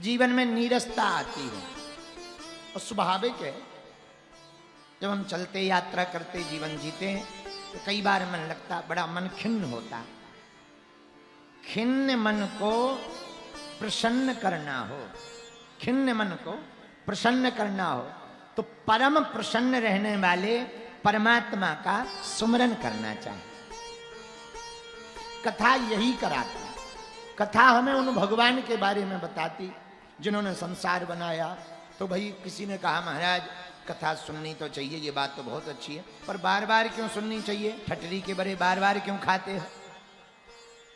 जीवन में नीरसता आती है और स्वाभाविक है। जब हम चलते यात्रा करते जीवन जीते हैं तो कई बार मन लगता, बड़ा मन खिन्न होता। खिन्न मन को प्रसन्न करना हो, खिन्न मन को प्रसन्न करना हो तो परम प्रसन्न रहने वाले परमात्मा का सुमरन करना चाहिए। कथा यही कराती। कथा हमें उन भगवान के बारे में बताती जिन्होंने संसार बनाया। तो भाई किसी ने कहा महाराज कथा सुननी तो चाहिए, ये बात तो बहुत अच्छी है, पर बार बार क्यों सुननी चाहिए? ठटरी के बड़े बार बार क्यों खाते हो?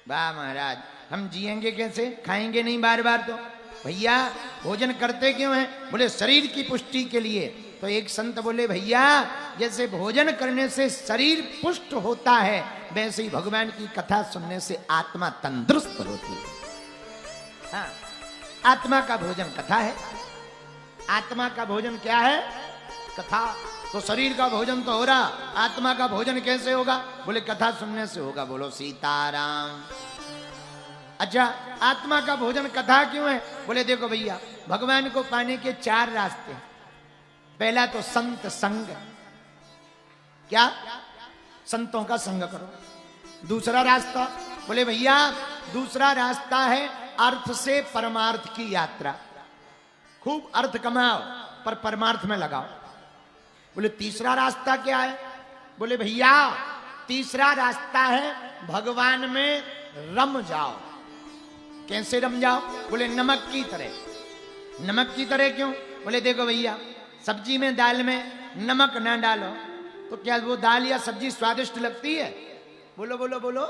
वाह महाराज, हम जिएंगे कैसे, खाएंगे नहीं बार बार? तो भैया भोजन करते क्यों हैं? बोले शरीर की पुष्टि के लिए। तो एक संत बोले भैया जैसे भोजन करने से शरीर पुष्ट होता है वैसे ही भगवान की कथा सुनने से आत्मा तंदुरुस्त होती है। हाँ, आत्मा का भोजन कथा है। आत्मा का भोजन क्या है? कथा। तो शरीर का भोजन तो हो रहा, आत्मा का भोजन कैसे होगा? बोले कथा सुनने से होगा। बोलो सीताराम। अच्छा, आत्मा का भोजन कथा क्यों है? बोले देखो भैया, भगवान को पाने के 4 रास्ते हैं। पहला तो संत संग। क्या? संतों का संग करो। दूसरा रास्ता, बोले भैया दूसरा रास्ता है अर्थ से परमार्थ की यात्रा। खूब अर्थ कमाओ पर परमार्थ में लगाओ। बोले तीसरा रास्ता क्या है? बोले भैया तीसरा रास्ता है भगवान में रम जाओ। कैसे रम जाओ? बोले नमक की तरह। नमक की तरह क्यों? बोले देखो भैया, सब्जी में दाल में नमक ना डालो तो क्या वो दाल या सब्जी स्वादिष्ट लगती है? बोलो बोलो बोलो,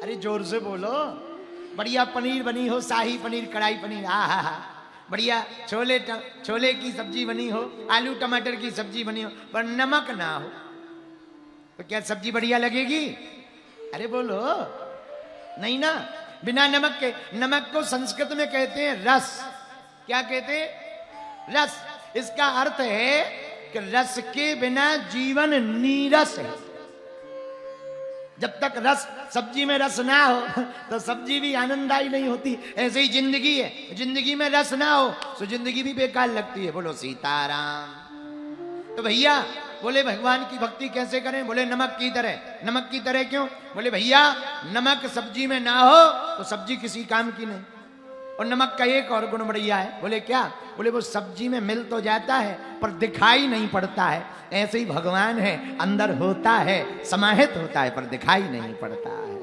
अरे जोर से बोलो। बढ़िया पनीर बनी हो, शाही पनीर, कढ़ाई पनीर, आहा, बढ़िया छोले की सब्जी बनी हो, आलू टमाटर की सब्जी बनी हो, पर नमक ना हो तो क्या सब्जी बढ़िया लगेगी? अरे बोलो नहीं ना। बिना नमक के, नमक को संस्कृत में कहते हैं रस। क्या कहते हैं? रस। इसका अर्थ है कि रस के बिना जीवन नीरस है। जब तक रस, सब्जी में रस ना हो तो सब्जी भी आनंददायी नहीं होती। ऐसे ही जिंदगी है, जिंदगी में रस ना हो तो जिंदगी भी बेकार लगती है। बोलो सीताराम। तो भैया बोले भगवान की भक्ति कैसे करें? बोले नमक की तरह। नमक की तरह क्यों? बोले भैया नमक सब्जी में ना हो तो सब्जी किसी काम की नहीं। और नमक का एक और गुण बढ़िया है। बोले क्या? बोले वो सब्जी में मिल तो जाता है पर दिखाई नहीं पड़ता है। ऐसे ही भगवान है, अंदर होता है, समाहित होता है पर दिखाई नहीं पड़ता है।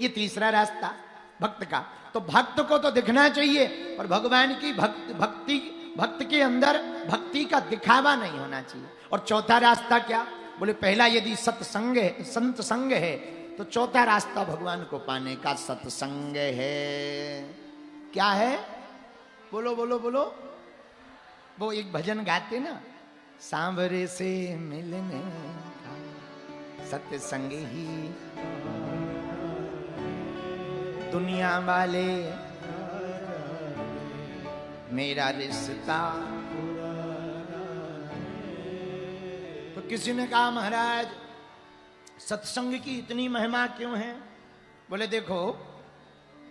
ये तीसरा रास्ता भक्त का। तो भक्त को तो दिखना चाहिए पर भगवान की भक्त के अंदर भक्ति का दिखावा नहीं होना चाहिए। और चौथा रास्ता क्या? बोले पहला यदि सत्संग है, संत संग है, तो चौथा रास्ता भगवान को पाने का सत्संग है। क्या है? बोलो बोलो बोलो। वो एक भजन गाते ना, सांवरे से मिलने का सत्संग ही दुनिया वाले मेरा रिश्ता। तो किसी ने कहा महाराज सत्संग की इतनी महिमा क्यों है? बोले देखो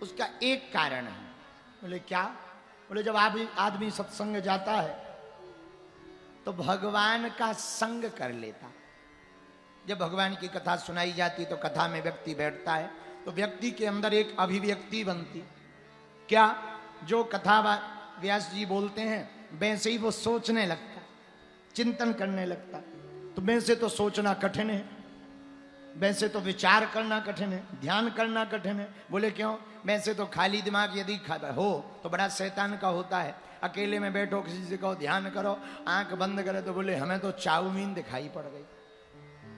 उसका एक कारण है। बोले क्या? बोले जब आदमी सत्संग जाता है तो भगवान का संग कर लेता। जब भगवान की कथा सुनाई जाती तो कथा में व्यक्ति बैठता है तो व्यक्ति के अंदर एक अभिव्यक्ति बनती। क्या? जो कथा व्यास जी बोलते हैं वैसे ही वो सोचने लगता, चिंतन करने लगता। तो वैसे तो सोचना कठिन है, वैसे तो विचार करना कठिन है, ध्यान करना कठिन है। बोले क्यों? वैसे तो खाली दिमाग यदि हो तो बड़ा शैतान का होता है। अकेले में बैठो, किसी से कहो ध्यान करो, आंख बंद करे तो बोले हमें तो चाउमीन दिखाई पड़ गई,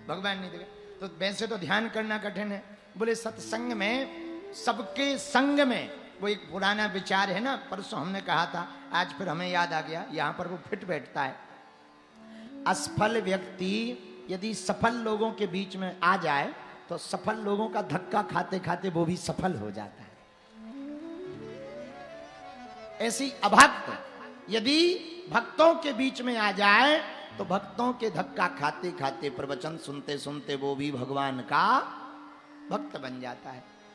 भगवान नहीं दिखा। तो वैसे तो ध्यान करना कठिन है। बोले सत्संग में, सबके संग में, वो एक पुराना विचार है ना, परसों हमने कहा था, आज फिर हमें याद आ गया, यहां पर वो फिट बैठता है। असफल व्यक्ति यदि सफल लोगों के बीच में आ जाए तो सफल लोगों का धक्का खाते खाते वो भी सफल हो जाता है। ऐसी अभक्त यदि भक्तों के बीच में आ जाए तो भक्तों के धक्का खाते खाते, प्रवचन सुनते सुनते वो भी भगवान का भक्त बन जाता है।